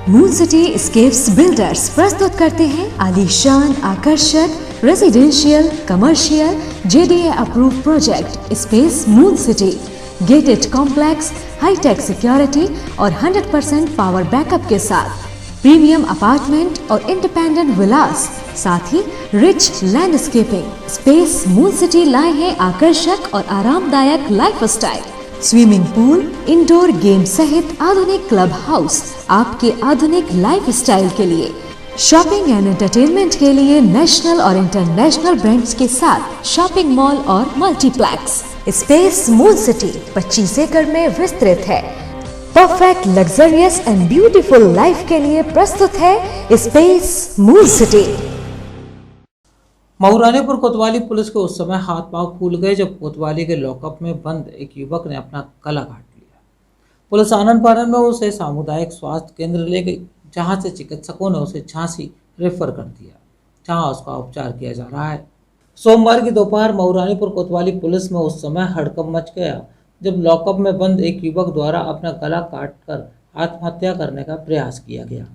Moon city escapes builders प्रस्तुत करते हैं आलीशान, आकर्षक residential, commercial, JDA approve project space moon city. Gated complex, hi tech security और 100% पावर बैकअप के साथ प्रीमियम अपार्टमेंट और इंडिपेंडेंट विलास, साथ ही rich landscaping. Space moon city लाए हैं आकर्षक और आरामदायक lifestyle, swimming pool, indoor game सहित आधुनिक क्लब हाउस आपके आधुनिक लाइफस्टाइल के लिए। शॉपिंग एंड एंटरटेनमेंट के लिए नेशनल और इंटरनेशनल ब्रांड्स के साथ शॉपिंग मॉल और मल्टीप्लेक्स। स्पेस मून सिटी 25 एकड़ में विस्तृत है। Perfect luxurious and beautiful life के लिए प्रस्तुत है स्पेस मून सिटी। मऊरानीपुर कोतवाली पुलिस को उस समय हाथ पांव फूल गए जब कोतवाली के लॉकअप में बंद एक युवक ने अपना गला काट लिया। पुलिस आनन फानन में उसे सामुदायिक स्वास्थ्य केंद्र ले गई, जहां से चिकित्सकों ने उसे झांसी रेफर कर दिया, जहां उसका उपचार किया जा रहा है। सोमवार की दोपहर मऊरानीपुर कोतवाली पुलिस में उस समय हड़कंप मच गया जब लॉकअप में बंद एक युवक द्वारा अपना गला काटकर आत्महत्या करने का प्रयास किया गया।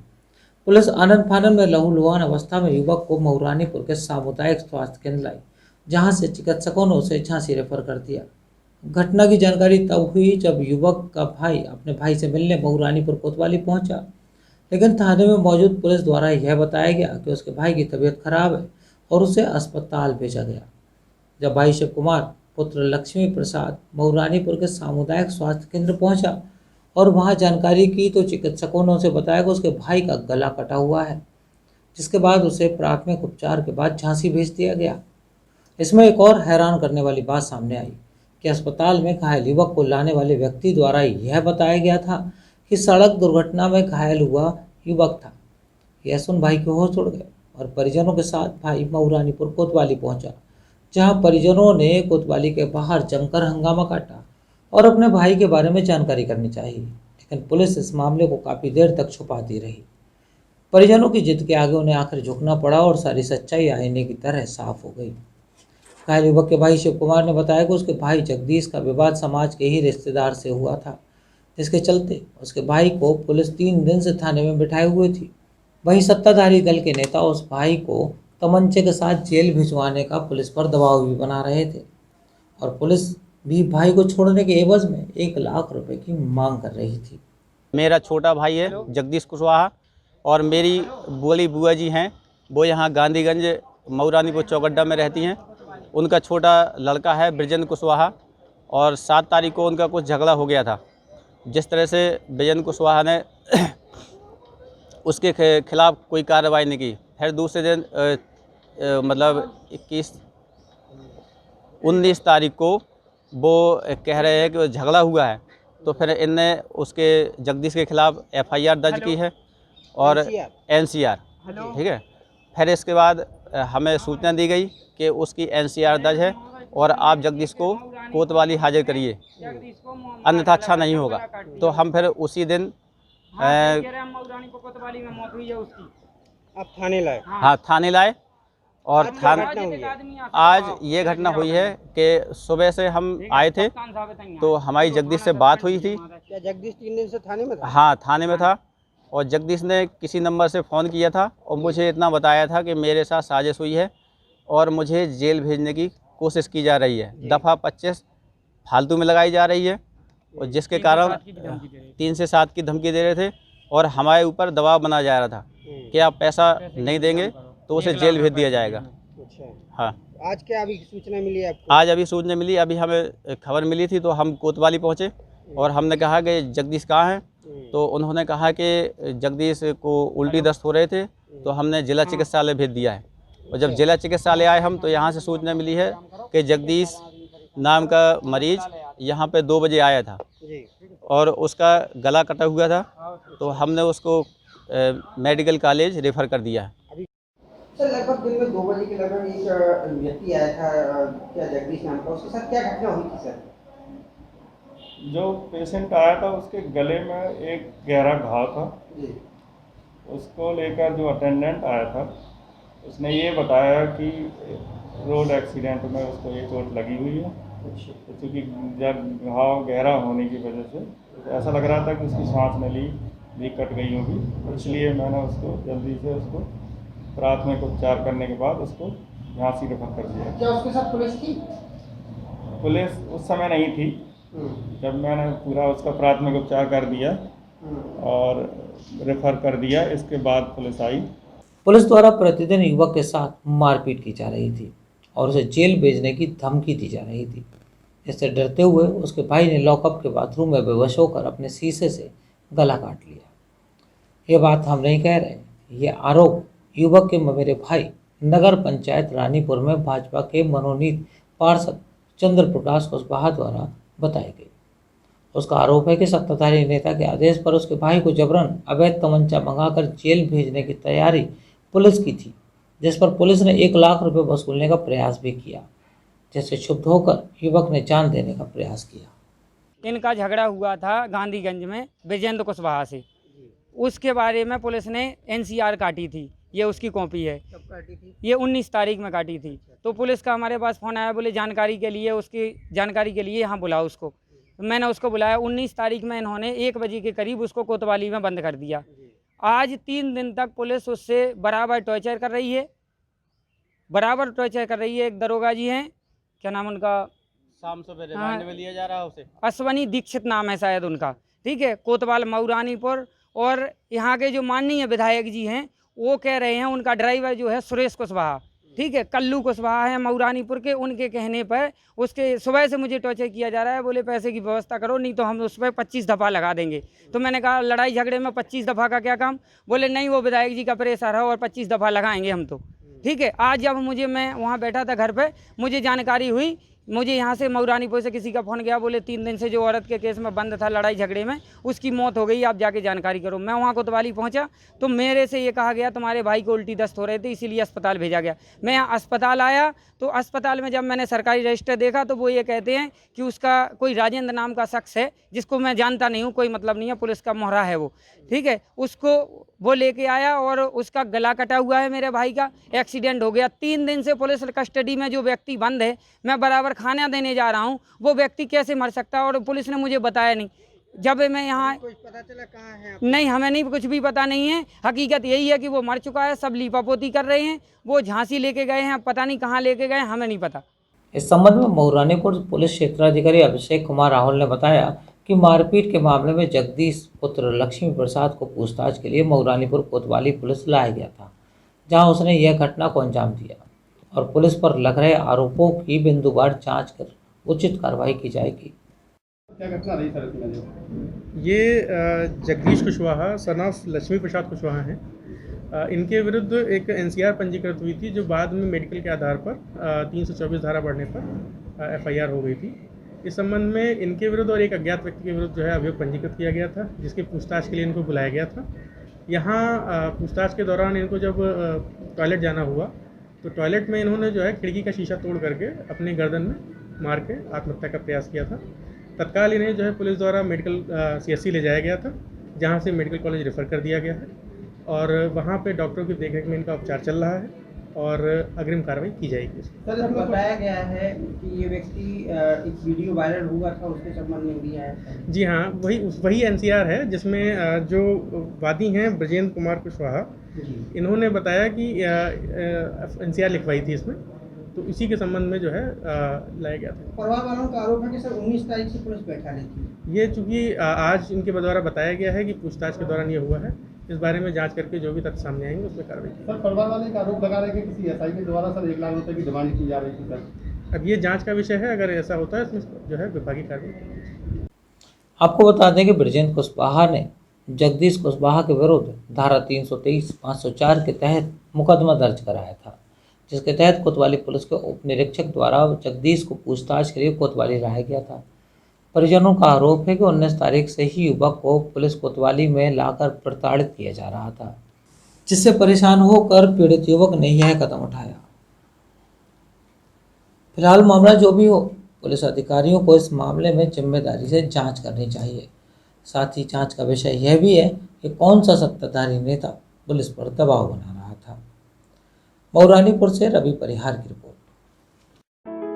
पुलिस आनन फानन में लहूलुहान अवस्था में युवक को मऊरानीपुर के सामुदायिक स्वास्थ्य केंद्र लाई, जहां से चिकित्सकों ने उसे झांसी रेफर कर दिया। घटना की जानकारी तब हुई जब युवक का भाई अपने भाई से मिलने मऊरानीपुर कोतवाली पहुंचा, लेकिन थाने में मौजूद पुलिस द्वारा यह बताया गया कि उसके भाई की तबीयत खराब है और उसे अस्पताल भेजा गया। जब भाई शिव कुमार पुत्र लक्ष्मी प्रसाद मऊरानीपुर के सामुदायिक स्वास्थ्य केंद्र पहुंचा और वहां जानकारी की तो चिकित्सकों ने उसे बताया कि उसके भाई का गला कटा हुआ है, जिसके बाद उसे प्राथमिक उपचार के बाद झांसी भेज दिया गया। इसमें एक और हैरान करने वाली बात सामने आई कि अस्पताल में घायल युवक को लाने वाले व्यक्ति द्वारा यह बताया गया था कि सड़क दुर्घटना में घायल हुआ युवक था। यह सुन भाई के होश उड़ गए और परिजनों के साथ भाई मऊरानीपुर कोतवाली पहुंचा, जहां परिजनों ने कोतवाली के बाहर जमकर हंगामा काटा और अपने भाई के बारे में जानकारी करनी चाहिए, लेकिन पुलिस इस मामले को काफ़ी देर तक छुपाती रही। परिजनों की जिद के आगे उन्हें आखिर झुकना पड़ा और सारी सच्चाई आईने की तरह साफ हो गई। घायल युवक के भाई शिव कुमार ने बताया कि उसके भाई जगदीश का विवाद समाज के ही रिश्तेदार से हुआ था, जिसके चलते उसके भाई को पुलिस 3 दिन से थाने में बिठाए हुए थी। वहीं सत्ताधारी दल के नेता उस भाई को तमंचे के साथ जेल भिजवाने का पुलिस पर दबाव भी बना रहे थे और पुलिस भी भाई को छोड़ने के एवज में 1 लाख रुपए की मांग कर रही थी। मेरा छोटा भाई है जगदीश कुशवाहा और मेरी बोली बुआ जी हैं, वो यहाँ गांधीगंज मऊरानीपुर चौगड्डा में रहती हैं। उनका छोटा लड़का है ब्रिजेंद्र कुशवाहा और 7 तारीख को उनका कुछ झगड़ा हो गया था। जिस तरह से ब्रिजेंद्र कुशवाहा ने उसके खिलाफ कोई कार्रवाई नहीं की, फिर दूसरे दिन मतलब 19 तारीख को वो कह रहे हैं कि झगड़ा हुआ है, तो फिर इनने उसके जगदीश के खिलाफ FIR दर्ज की है और NCR, ठीक है। फिर इसके बाद हमें सूचना दी गई कि उसकी NCR दर्ज है और आप जगदीश को कोतवाली हाजिर करिए, अन्यथा अच्छा नहीं होगा। तो हम फिर उसी दिन आप थाने लाए? हाँ, थाने लाए और आज ये घटना हुई है कि सुबह से हम आए थे तो हमारी जगदीश से बात हुई थी। क्या जगदीश 3 दिन से थाने में था? हाँ, थाने में था और जगदीश ने किसी नंबर से फ़ोन किया था और मुझे इतना बताया था कि मेरे साथ साजिश हुई है और मुझे जेल भेजने की कोशिश की जा रही है। दफ़ा 25 फालतू में लगाई जा रही है और जिसके कारण 3 से 7 की धमकी दे रहे थे और हमारे ऊपर दबाव बनाया जा रहा था कि आप पैसा नहीं देंगे तो उसे जेल भेज दिया जाएगा। अच्छा, हाँ, आज क्या अभी सूचना मिली आपको? आज अभी सूचना मिली, अभी हमें खबर मिली थी तो हम कोतवाली पहुँचे और हमने कहा कि जगदीश कहाँ हैं, तो उन्होंने कहा कि जगदीश को उल्टी दस्त हो रहे थे, तो हमने जिला चिकित्सालय भेज दिया है। और जब जिला चिकित्सालय आए हम तो यहाँ से सूचना मिली है कि जगदीश नाम का मरीज यहाँ पे 2 बजे आया था और उसका गला कटा हुआ था, तो हमने उसको मेडिकल कॉलेज रेफ़र कर दिया है। सर, लगभग दिन में 2 बजे के लगभग एक व्यक्ति आया था, क्या जगदीश नाम का, उसके साथ क्या घटना हुई थी सर? जो पेशेंट आया था उसके गले में एक गहरा घाव था। उसको लेकर जो अटेंडेंट आया था उसने ये बताया कि रोड एक्सीडेंट में उसको ये चोट लगी हुई है। क्योंकि जब घाव गहरा होने की वजह से ऐसा लग रहा था कि उसकी सांस नली भी कट गई होगी, तो इसलिए मैंने उसको जल्दी से उसको प्राथमिक उपचार करने के बाद उसको झांसी रेफर कर दिया। क्या उसके साथ पुलिस थी? पुलिस उस समय नहीं थी जब मैंने पूरा उसका प्राथमिक उपचार कर दिया और रेफर कर दिया, इसके बाद पुलिस आई। पुलिस द्वारा प्रतिदिन युवक के साथ मारपीट की जा रही थी और उसे जेल भेजने की धमकी दी जा रही थी। इससे डरते हुए उसके भाई ने लॉकअप के बाथरूम में बेहोश होकर अपने शीशे से गला काट लिया। ये बात हम नहीं कह रहे, ये आरोप युवक के मेरे भाई नगर पंचायत रानीपुर में भाजपा के मनोनीत पार्षद चंद्र प्रकाश कुशवाहा द्वारा बताई गई। उसका आरोप है कि सत्ताधारी नेता के आदेश पर उसके भाई को जबरन अवैध तमंचा मंगाकर जेल भेजने की तैयारी पुलिस की थी, जिस पर पुलिस ने 1 लाख रुपए वसूलने का प्रयास भी किया, जिससे क्षुब्ध होकर युवक ने जान देने का प्रयास किया। इनका झगड़ा हुआ था गांधीगंज में विजेंद्र कुशवाहा से, उसके बारे में पुलिस ने NCR काटी थी। ये उसकी कॉपी है। कब काटी थी? ये 19 तारीख में काटी थी। तो पुलिस का हमारे पास फ़ोन आया, बोले जानकारी के लिए, उसकी जानकारी के लिए यहाँ बुलाओ उसको। तो मैंने उसको बुलाया। 19 तारीख में इन्होंने 1 बजे के करीब उसको कोतवाली में बंद कर दिया। आज 3 दिन तक पुलिस उससे बराबर टॉर्चर कर रही है, बराबर टॉर्चर कर रही है। एक दरोगा जी हैं, क्या नाम उनका, शाम सुबह रिमांड में लिया जा रहा है उसे। अश्वनी दीक्षित नाम है शायद उनका, ठीक है, कोतवाल मऊरानीपुर। और यहाँ के जो माननीय विधायक जी हैं वो कह रहे हैं उनका ड्राइवर जो है सुरेश कुशवाहा, ठीक है, कल्लू कुशवाहा है मऊरानीपुर के, उनके कहने पर उसके सुबह से मुझे टॉर्चर किया जा रहा है। बोले पैसे की व्यवस्था करो, नहीं तो हम उस पर 25 दफ़ा लगा देंगे। तो मैंने कहा लड़ाई झगड़े में 25 दफ़ा का क्या काम। बोले नहीं, वो विधायक जी का प्रेशर है और 25 दफ़ा लगाएंगे हम तो, ठीक है। आज जब मैं वहाँ बैठा था घर पे, मुझे जानकारी हुई, मुझे यहाँ से मऊरानीपुर से किसी का फ़ोन गया, बोले 3 दिन से जो औरत के केस में बंद था लड़ाई झगड़े में, उसकी मौत हो गई, आप जाके जानकारी करो। मैं वहाँ कोतवाली पहुँचा तो मेरे से ये कहा गया तुम्हारे भाई को उल्टी दस्त हो रहे थे, इसीलिए अस्पताल भेजा गया। मैं यहाँ अस्पताल आया तो अस्पताल में जब मैंने सरकारी रजिस्टर देखा तो वो ये कहते हैं कि उसका कोई राजेंद्र नाम का शख्स है, जिसको मैं जानता नहीं हूँ, कोई मतलब नहीं है, पुलिस का मोहरा है वो, ठीक है। उसको वो लेके आया और उसका गला कटा हुआ है, मेरे भाई का एक्सीडेंट हो गया। 3 दिन से पुलिस कस्टडी में जो व्यक्ति बंद है, मैं बराबर खाना देने जा रहा हूँ, वो व्यक्ति कैसे मर सकता है। और पुलिस ने मुझे बताया नहीं। जब मैं यहाँ, कुछ पता चला कहाँ है? नहीं, हमें नहीं, कुछ भी पता नहीं है। हकीकत यही है कि वो मर चुका है, सब लीपापोती कर रहे हैं। वो झांसी लेके गए हैं, पता नहीं कहाँ लेके गए, हमें नहीं पता। इस संबंध में मऊरानीपुर पुलिस क्षेत्राधिकारी अभिषेक कुमार राहुल ने बताया कि मारपीट के मामले में जगदीश पुत्र लक्ष्मी प्रसाद को पूछताछ के लिए मऊरानीपुर कोतवाली पुलिस लाया गया था, जहां उसने यह घटना को अंजाम दिया और पुलिस पर लग रहे आरोपों की बिंदुवार जांच कर उचित कार्रवाई की जाएगी। क्या घटना रही सर? ये जगदीश कुशवाहा सन ऑफ लक्ष्मी प्रसाद कुशवाहा हैं। इनके विरुद्ध एक NCR पंजीकृत हुई थी, जो बाद में मेडिकल के आधार पर 324 धारा बढ़ने पर FIR हो गई थी। इस संबंध में इनके विरुद्ध और एक अज्ञात व्यक्ति के विरुद्ध जो है अभियोग पंजीकृत किया गया था, जिसकी पूछताछ के लिए इनको बुलाया गया था। यहाँ पूछताछ के दौरान इनको जब टॉयलेट जाना हुआ तो टॉयलेट में इन्होंने जो है खिड़की का शीशा तोड़ करके अपने गर्दन में मार के आत्महत्या का प्रयास किया था। तत्काल इन्हें जो है पुलिस द्वारा मेडिकल CSC ले जाया गया था, जहाँ से मेडिकल कॉलेज रेफ़र कर दिया गया है और वहाँ पे डॉक्टरों की देखरेख में इनका उपचार चल रहा है और अग्रिम कार्रवाई की जाएगी। सर, इसमें बताया गया है कि ये व्यक्ति एक वीडियो वायरल हुआ था, उसके संबंध में भी है। जी हाँ, वही NCR है जिसमें जो वादी हैं ब्रजेंद्र कुमार कुशवाहा, इन्होंने बताया कि NCR लिखवाई थी इसमें, तो इसी के संबंध में जो है लाया गया था। परिवार वालों का आरोप है कि सर 19 तारीख से पुलिस बैठा रही थी। ये चूँकि आज इनके द्वारा बताया गया है कि पूछताछ के दौरान ये हुआ है, इस बारे में जांच करके जो भी तथ्य सामने आएंगे उसमें कार्रवाई की। सर, परिवार वाले का आरोप लगा रहे हैं कि किसी SI के द्वारा सर 1 लाख रुपए की डिमांड की जा रही थी सर। अब ये जांच का विषय है, अगर ऐसा होता है इसमें जो है विभागीय कार्रवाई। आपको बता दें कि ब्रजेंद्र कुशवाहा ने जगदीश कुशवाहा के विरुद्ध धारा 323, 504 के तहत मुकदमा दर्ज कराया था, जिसके तहत कोतवाली पुलिस के उप निरीक्षक द्वारा जगदीश को पूछताछ के लिए कोतवाली लाया गया था। परिजनों का आरोप है कि 19 तारीख से ही युवक को पुलिस कोतवाली में लाकर प्रताड़ित किया जा रहा था, जिससे परेशान होकर पीड़ित युवक ने यह कदम उठाया। फिलहाल मामला जो भी हो, पुलिस अधिकारियों को इस मामले में जिम्मेदारी से जांच करनी चाहिए। साथ ही जांच का विषय यह भी है कि कौन सा सत्ताधारी नेता पुलिस पर दबाव बना रहा था। मऊरानीपुर से रवि परिहार की report.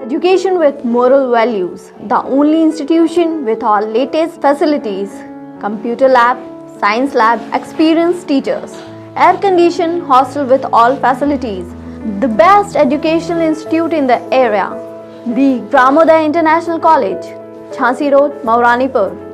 Education with moral values, the only institution with all latest facilities, computer lab, science lab, experienced teachers, air-conditioned hostel with all facilities, the best educational institute in the area, the Gramodaya International College, Jhansi Road, Mauranipur.